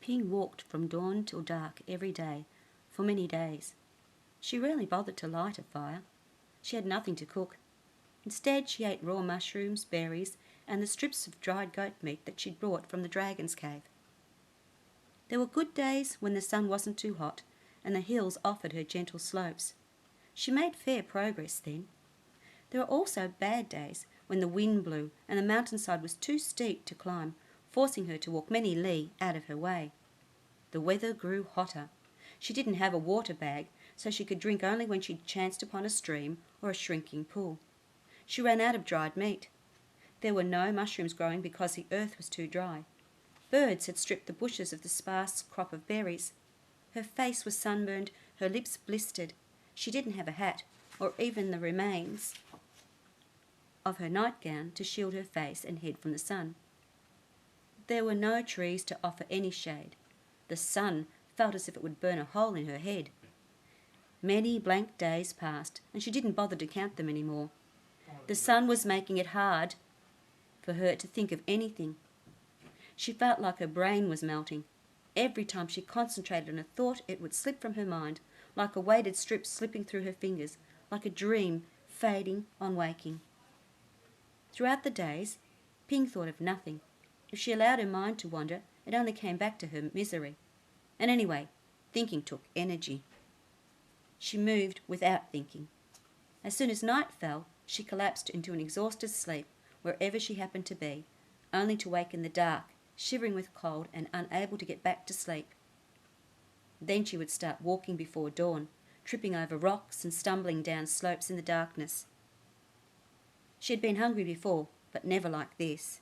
Ping walked from dawn till dark every day, for many days. She rarely bothered to light a fire. She had nothing to cook. Instead, she ate raw mushrooms, berries, and the strips of dried goat meat that she'd brought from the dragon's cave. There were good days when the sun wasn't too hot and the hills offered her gentle slopes. She made fair progress then. There were also bad days when the wind blew and the mountainside was too steep to climb, forcing her to walk many li out of her way. The weather grew hotter. She didn't have a water bag, so she could drink only when she chanced upon a stream or a shrinking pool. She ran out of dried meat. There were no mushrooms growing because the earth was too dry. Birds had stripped the bushes of the sparse crop of berries. Her face was sunburned, her lips blistered. She didn't have a hat, or even the remains of her nightgown to shield her face and head from the sun. There were no trees to offer any shade. The sun felt as if it would burn a hole in her head. Many blank days passed, and she didn't bother to count them any more. The sun was making it hard for her to think of anything. She felt like her brain was melting. Every time she concentrated on a thought, it would slip from her mind, like a weighted strip slipping through her fingers, like a dream fading on waking. Throughout the days, Ping thought of nothing. If she allowed her mind to wander, it only came back to her misery. And anyway, thinking took energy. She moved without thinking. As soon as night fell, she collapsed into an exhausted sleep wherever she happened to be, only to wake in the dark, shivering with cold and unable to get back to sleep. Then she would start walking before dawn, tripping over rocks and stumbling down slopes in the darkness. She had been hungry before, but never like this.